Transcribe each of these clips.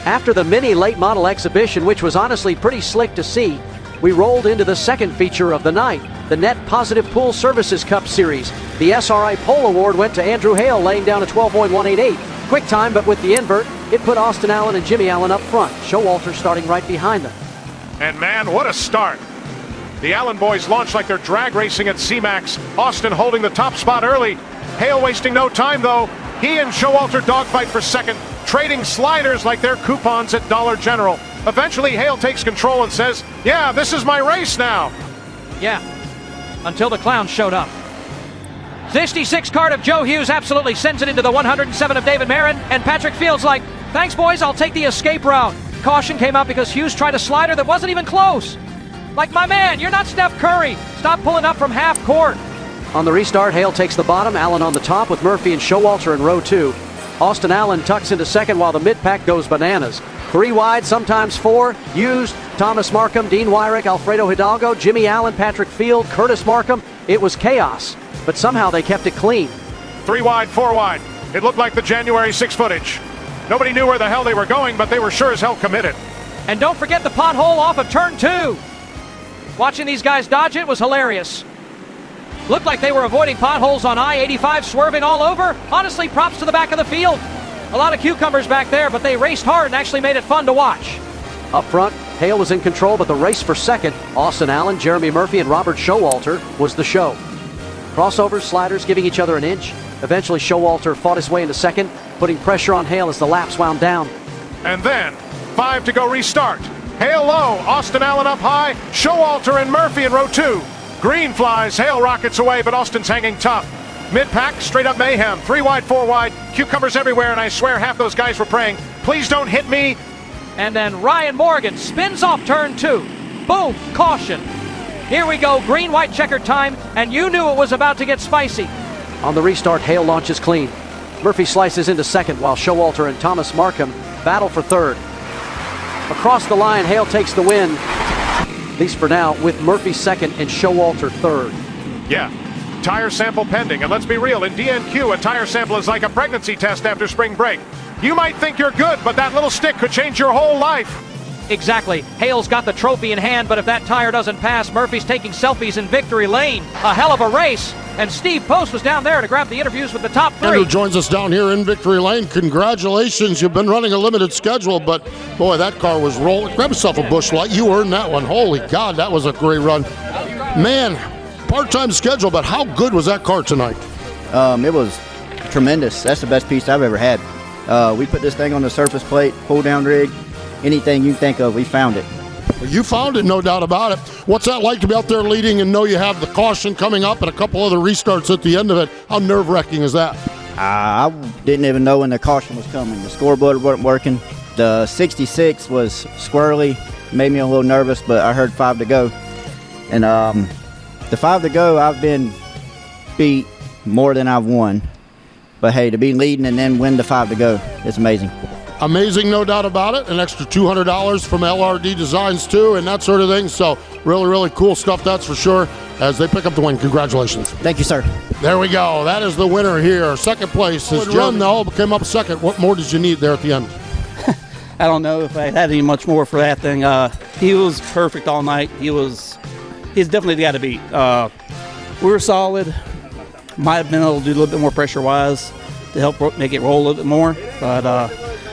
After the mini late model exhibition, which was honestly pretty slick to see, we rolled into the second feature of the night, the Net Positive Pool Services Cup Series. The SRI Pole Award went to Andrew Hale, laying down a 12.188. Quick time, but with the invert, it put Austin Allen and Jimmy Allen up front. Showalter starting right behind them. And man, what a start. The Allen boys launched like they're drag racing at C-Max. Austin holding the top spot early. Hale wasting no time, though. He and Showalter dogfight for second, trading sliders like they're coupons at Dollar General. Eventually, Hale takes control and says, yeah, this is my race now. Yeah, until the clown showed up. 66 card of Joe Hughes absolutely sends it into the 107 of David Marin, and Patrick Fields like, thanks boys, I'll take the escape route. Caution came out because Hughes tried a slider that wasn't even close. Like, my man, you're not Steph Curry. Stop pulling up from half court. On the restart, Hale takes the bottom, Allen on the top with Murphy and Showalter in row 2. Austin Allen tucks into second while the mid-pack goes bananas. 3 wide, sometimes 4, used. Thomas Markham, Dean Wyrick, Alfredo Hidalgo, Jimmy Allen, Patrick Field, Curtis Markham. It was chaos, but somehow they kept it clean. 3 wide, 4 wide. It looked like the January 6 footage. Nobody knew where the hell they were going, but they were sure as hell committed. And don't forget the pothole off of turn 2. Watching these guys dodge it was hilarious. Looked like they were avoiding potholes on I-85, swerving all over. Honestly, props to the back of the field. A lot of cucumbers back there, but they raced hard and actually made it fun to watch. Up front, Hale was in control, but the race for second, Austin Allen, Jeremy Murphy, and Robert Showalter was the show. Crossovers, sliders, giving each other an inch. Eventually, Showalter fought his way into second, putting pressure on Hale as the laps wound down. And then, 5 to go restart. Hale low, Austin Allen up high, Showalter and Murphy in row 2. Green flies, Hale rockets away, but Austin's hanging tough. Mid-pack, straight up mayhem. 3 wide, 4 wide, cucumbers everywhere, and I swear half those guys were praying, please don't hit me. And then Ryan Morgan spins off turn 2. Boom, caution. Here we go, green-white checkered time, and you knew it was about to get spicy. On the restart, Hale launches clean. Murphy slices into second while Showalter and Thomas Markham battle for third. Across the line, Hale takes the win, at least for now, with Murphy second and Showalter third. Yeah, tire sample pending, and let's be real, in DNQ, a tire sample is like a pregnancy test after spring break. You might think you're good, but that little stick could change your whole life. Exactly. Hale's got the trophy in hand, but if that tire doesn't pass, Murphy's taking selfies in victory lane. A hell of a race. And Steve Post was down there to grab the interviews with the top 3. Andrew joins us down here in victory lane. Congratulations. You've been running a limited schedule, but boy, that car was rolling. Grab yourself a Busch Light. You earned that one. Holy God, that was a great run. Man, part-time schedule, but how good was that car tonight? It was tremendous. That's the best piece I've ever had. We put this thing on the surface plate, pull-down rig. Anything you think of, we found it. You found it, no doubt about it. What's that like to be out there leading and know you have the caution coming up and a couple other restarts at the end of it? How nerve-wracking is that? I didn't even know when the caution was coming. The scoreboard wasn't working. The 66 was squirrely, made me a little nervous, but I heard 5 to go. And the 5 to go, I've been beat more than I've won. But hey, to be leading and then win the 5 to go, it's amazing. Amazing, no doubt about it. An extra $200 from LRD Designs, too, and that sort of thing. So really, really cool stuff, that's for sure, as they pick up the win. Congratulations. Thank you, sir. There we go. That is the winner here. Second place is Jeremy. Though, came up second. What more did you need there at the end? I don't know if I had any much more for that thing. He was perfect all night. He's definitely the guy to beat. We were solid. Might have been able to do a little bit more pressure-wise to help make it roll a little bit more, but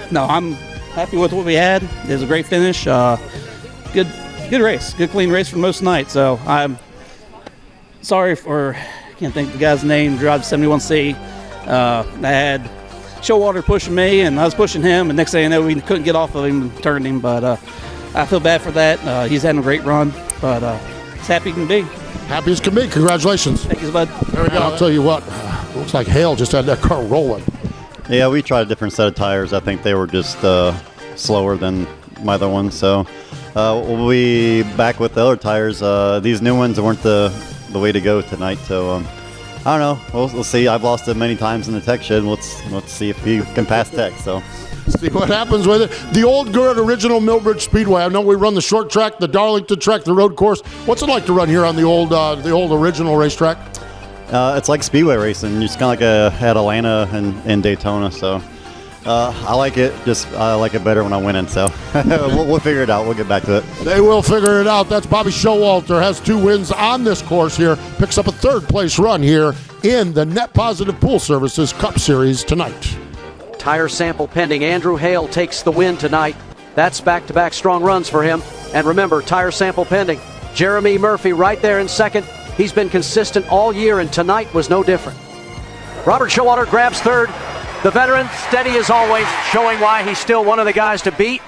no, I'm happy with what we had. It was a great finish. Good race. Good, clean race for most of the night. So I'm sorry for, I can't think of the guy's name, drive 71C. I had Showalter pushing me, and I was pushing him, and next thing I know, we couldn't get off of him and turned him. But I feel bad for that. He's having a great run, but he's happy he can be. Happy as can be. Congratulations. Thank you, bud. There we go. I'll tell you what, looks like Hale just had that car rolling. Yeah, we tried a different set of tires. I think they were just slower than my other ones. So we'll be back with the other tires. These new ones weren't the way to go tonight. So I don't know. We'll see. I've lost it many times in the tech shed. Let's see if he can pass tech. So see what happens with it. The old good original Millbridge Speedway. I know we run the short track, the Darlington track, the road course. What's it like to run here on the old original racetrack? It's like speedway racing. It's kind of like at Atlanta and Daytona. So I like it. Just I like it better when I'm winning. So we'll figure it out. We'll get back to it. They will figure it out. That's Bobby Showalter. Has 2 wins on this course here. Picks up a 3rd place run here in the Net Positive Pool Services Cup Series tonight. Tire sample pending. Andrew Hale takes the win tonight. That's back-to-back strong runs for him. And remember, tire sample pending. Jeremy Murphy right there in second. He's been consistent all year, and tonight was no different. Robert Showalter grabs 3rd. The veteran, steady as always, showing why he's still one of the guys to beat.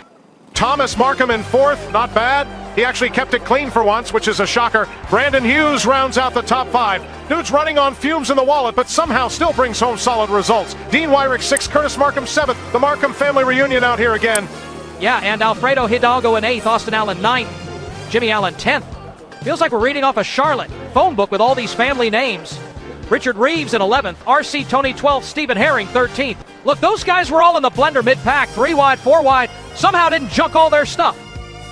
Thomas Markham in 4th, not bad. He actually kept it clean for once, which is a shocker. Brandon Hughes rounds out the top 5. Dude's running on fumes in the wallet, but somehow still brings home solid results. Dean Wyrick 6th, Curtis Markham 7th. The Markham family reunion out here again. Yeah, and Alfredo Hidalgo in 8th, Austin Allen 9th, Jimmy Allen 10th. Feels like we're reading off a Charlotte phone book with all these family names. Richard Reeves in 11th, RC Tony 12th, Stephen Herring 13th. Look, those guys were all in the blender mid-pack, 3 wide, 4 wide, somehow didn't junk all their stuff.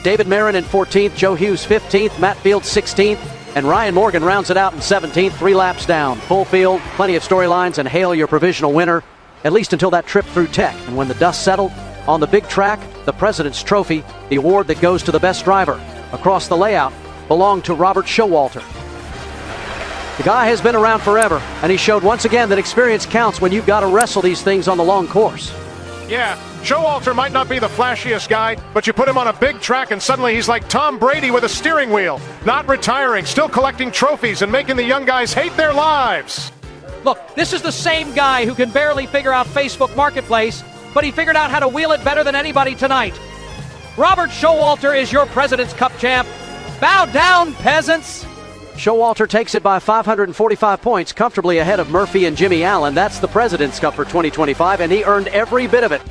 David Marin in 14th, Joe Hughes 15th, Matt Field 16th, and Ryan Morgan rounds it out in 17th, 3 laps down. Full field, plenty of storylines, and Hale your provisional winner, at least until that trip through Tech. And when the dust settled, on the big track, the President's Trophy, the award that goes to the best driver across the layout, belonged to Robert Showalter. The guy has been around forever, and he showed once again that experience counts when you've got to wrestle these things on the long course. Yeah, Showalter might not be the flashiest guy, but you put him on a big track and suddenly he's like Tom Brady with a steering wheel. Not retiring, still collecting trophies and making the young guys hate their lives. Look, this is the same guy who can barely figure out Facebook Marketplace, but he figured out how to wheel it better than anybody tonight. Robert Showalter is your President's Cup champ. Bow down, peasants. Showalter takes it by 545 points, comfortably ahead of Murphy and Jimmy Allen. That's the President's Cup for 2025, and he earned every bit of it.